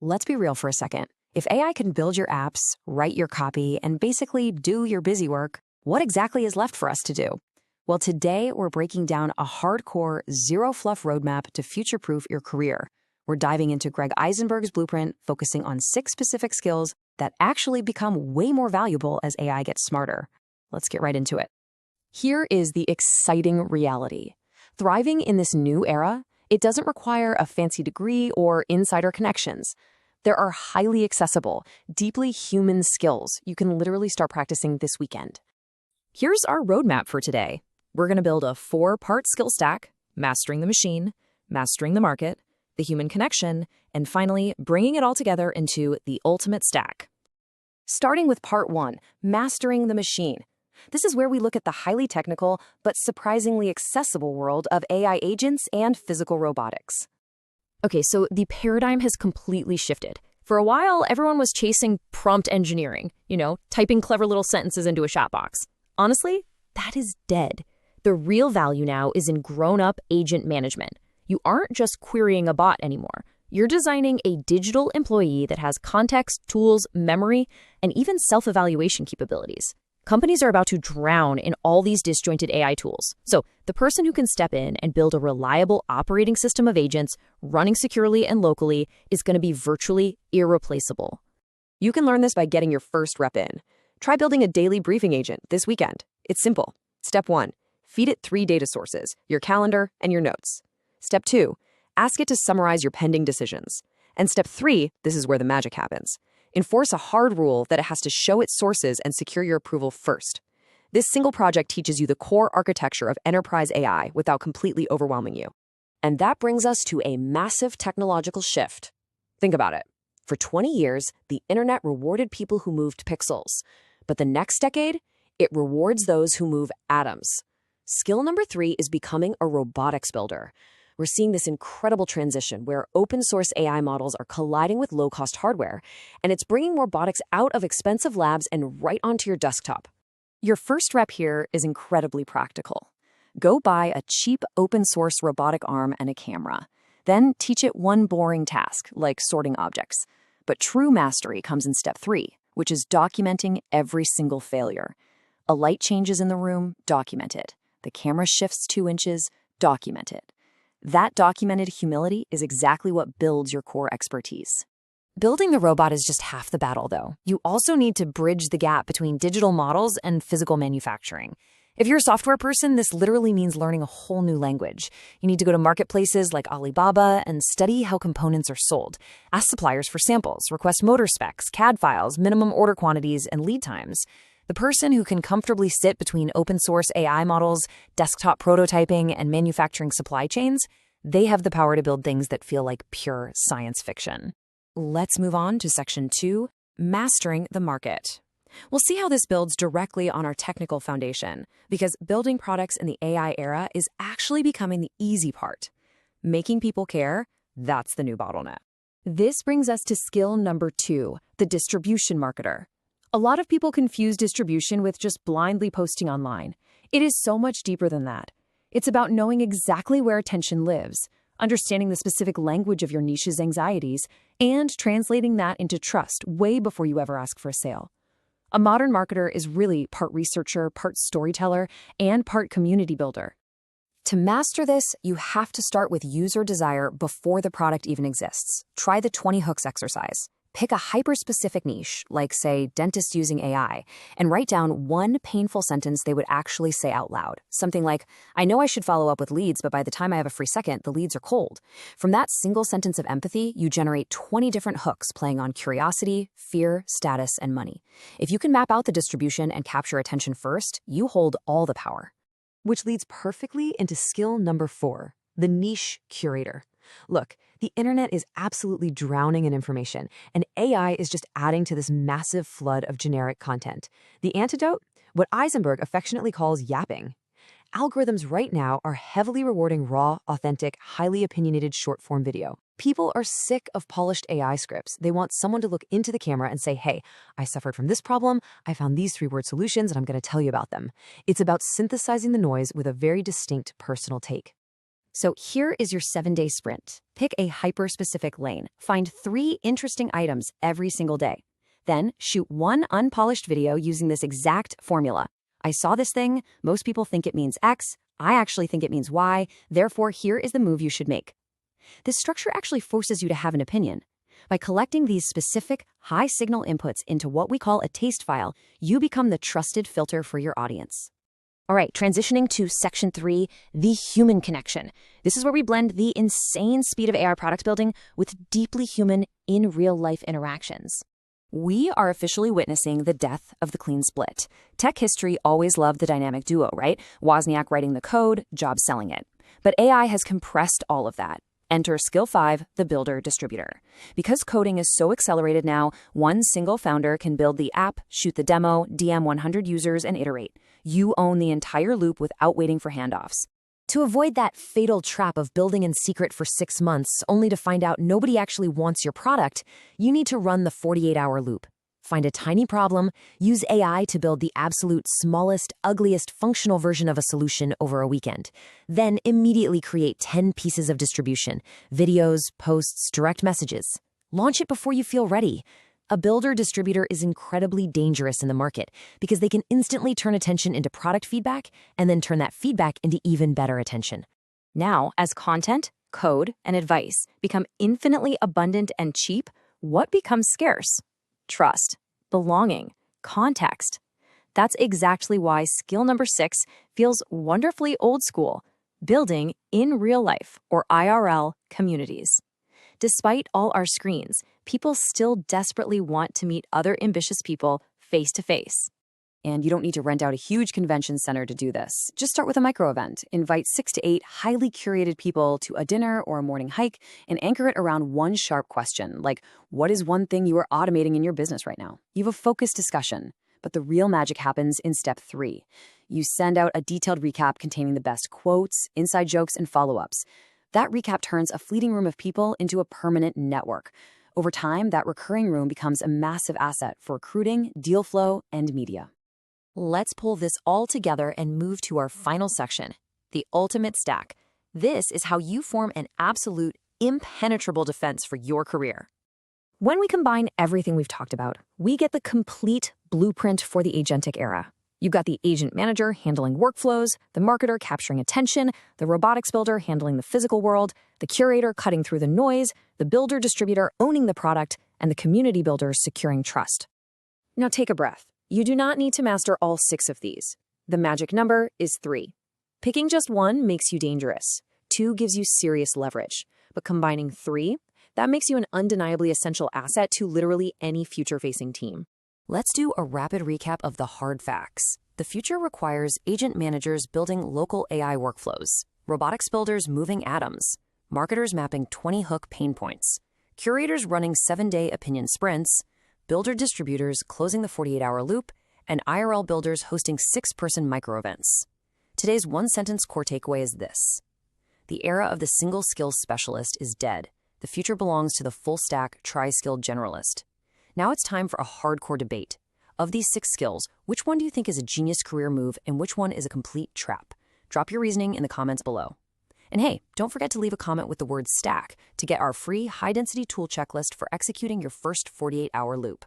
Let's be real for a second. If AI can build your apps, write your copy, and basically do your busy work, what exactly is left for us to do? Well, today we're breaking down a hardcore, zero-fluff roadmap to future-proof your career. We're diving into Greg Isenberg's blueprint, focusing on 6 specific skills that actually become way more valuable as AI gets smarter. Let's get right into it. Here is the exciting reality. Thriving in this new era, it doesn't require a fancy degree or insider connections. There are highly accessible, deeply human skills you can literally start practicing this weekend. Here's our roadmap for today. We're going to build a 4-part skill stack: mastering the machine, mastering the market, the human connection, and finally, bringing it all together into the ultimate stack. Starting with part 1, mastering the machine. This is where we look at the highly technical but surprisingly accessible world of AI agents and physical robotics. Okay, so the paradigm has completely shifted. For a while, everyone was chasing prompt engineering, typing clever little sentences into a chat box. Honestly, that is dead. The real value now is in grown-up agent management. You aren't just querying a bot anymore. You're designing a digital employee that has context, tools, memory, and even self-evaluation capabilities. Companies are about to drown in all these disjointed AI tools. So the person who can step in and build a reliable operating system of agents running securely and locally is going to be virtually irreplaceable. You can learn this by getting your first rep in. Try building a daily briefing agent this weekend. It's simple. Step 1, feed it 3 data sources: your calendar and your notes. Step 2, ask it to summarize your pending decisions. And step 3, this is where the magic happens. Enforce a hard rule that it has to show its sources and secure your approval first. This single project teaches you the core architecture of enterprise AI without completely overwhelming you. And that brings us to a massive technological shift. Think about it. For 20 years, the internet rewarded people who moved pixels. But the next decade, it rewards those who move atoms. Skill number 3 is becoming a robotics builder. We're seeing this incredible transition where open-source AI models are colliding with low-cost hardware, and it's bringing robotics out of expensive labs and right onto your desktop. Your first rep here is incredibly practical. Go buy a cheap open-source robotic arm and a camera. Then teach it one boring task, like sorting objects. But true mastery comes in step 3, which is documenting every single failure. A light changes in the room, document it. The camera shifts 2 inches, document it. That documented humility is exactly what builds your core expertise. Building the robot is just half the battle, though. You also need to bridge the gap between digital models and physical manufacturing. If you're a software person, this literally means learning a whole new language. You need to go to marketplaces like Alibaba and study how components are sold. Ask suppliers for samples, request motor specs, CAD files, minimum order quantities, and lead times. The person who can comfortably sit between open-source AI models, desktop prototyping, and manufacturing supply chains, they have the power to build things that feel like pure science fiction. Let's move on to section 2, mastering the market. We'll see how this builds directly on our technical foundation, because building products in the AI era is actually becoming the easy part. Making people care, that's the new bottleneck. This brings us to skill number 2, the distribution marketer. A lot of people confuse distribution with just blindly posting online. It is so much deeper than that. It's about knowing exactly where attention lives, understanding the specific language of your niche's anxieties, and translating that into trust way before you ever ask for a sale. A modern marketer is really part researcher, part storyteller, and part community builder. To master this, you have to start with user desire before the product even exists. Try the 20 hooks exercise. Pick a hyper-specific niche, like, say, dentists using AI, and write down one painful sentence they would actually say out loud. Something like, "I know I should follow up with leads, but by the time I have a free second, the leads are cold." From that single sentence of empathy, you generate 20 different hooks playing on curiosity, fear, status, and money. If you can map out the distribution and capture attention first, you hold all the power. Which leads perfectly into skill number 4, the niche curator. Look, the internet is absolutely drowning in information, and AI is just adding to this massive flood of generic content. The antidote? What Isenberg affectionately calls yapping. Algorithms right now are heavily rewarding raw, authentic, highly opinionated short-form video. People are sick of polished AI scripts. They want someone to look into the camera and say, "Hey, I suffered from this problem. I found these 3-word solutions, and I'm going to tell you about them." It's about synthesizing the noise with a very distinct personal take. So here is your 7-day sprint. Pick a hyper-specific lane. Find 3 interesting items every single day. Then shoot 1 unpolished video using this exact formula. I saw this thing. Most people think it means X. I actually think it means Y. Therefore, here is the move you should make. This structure actually forces you to have an opinion. By collecting these specific, high-signal inputs into what we call a taste file, you become the trusted filter for your audience. All right, transitioning to section 3, the human connection. This is where we blend the insane speed of AI product building with deeply human, in real-life interactions. We are officially witnessing the death of the clean split. Tech history always loved the dynamic duo, right? Wozniak writing the code, Jobs selling it. But AI has compressed all of that. Enter skill 5, the builder distributor. Because coding is so accelerated now, one single founder can build the app, shoot the demo, DM 100 users, and iterate. You own the entire loop without waiting for handoffs. To avoid that fatal trap of building in secret for 6 months only to find out nobody actually wants your product, you need to run the 48-hour loop. Find a tiny problem, use AI to build the absolute smallest, ugliest functional version of a solution over a weekend. Then immediately create 10 pieces of distribution, videos, posts, direct messages. Launch it before you feel ready. A builder distributor is incredibly dangerous in the market because they can instantly turn attention into product feedback and then turn that feedback into even better attention. Now, as content, code, and advice become infinitely abundant and cheap, what becomes scarce? Trust, belonging, context. That's exactly why skill number 6 feels wonderfully old school, building in real life or IRL communities. Despite all our screens, people still desperately want to meet other ambitious people face to face. And you don't need to rent out a huge convention center to do this. Just start with a micro event. Invite 6 to 8 highly curated people to a dinner or a morning hike and anchor it around one sharp question, like, what is one thing you are automating in your business right now? You have a focused discussion, but the real magic happens in step 3. You send out a detailed recap containing the best quotes, inside jokes, and follow-ups. That recap turns a fleeting room of people into a permanent network. Over time, that recurring room becomes a massive asset for recruiting, deal flow, and media. Let's pull this all together and move to our final section, the ultimate stack. This is how you form an absolute, impenetrable defense for your career. When we combine everything we've talked about, we get the complete blueprint for the agentic era. You've got the agent manager handling workflows, the marketer capturing attention, the robotics builder handling the physical world, the curator cutting through the noise, the builder distributor owning the product, and the community builder securing trust. Now take a breath. You do not need to master all 6 of these. The magic number is 3. Picking just 1 makes you dangerous. 2 gives you serious leverage. But combining 3, that makes you an undeniably essential asset to literally any future-facing team. Let's do a rapid recap of the hard facts. The future requires agent managers building local AI workflows, robotics builders moving atoms, marketers mapping 20-hook pain points, curators running 7-day opinion sprints, builder distributors closing the 48-hour loop, and IRL builders hosting 6-person micro-events. Today's one-sentence core takeaway is this. The era of the single-skill specialist is dead. The future belongs to the full-stack, tri-skilled generalist. Now it's time for a hardcore debate. Of these 6 skills, which one do you think is a genius career move and which one is a complete trap? Drop your reasoning in the comments below. And hey, don't forget to leave a comment with the word stack to get our free high-density tool checklist for executing your first 48-hour loop.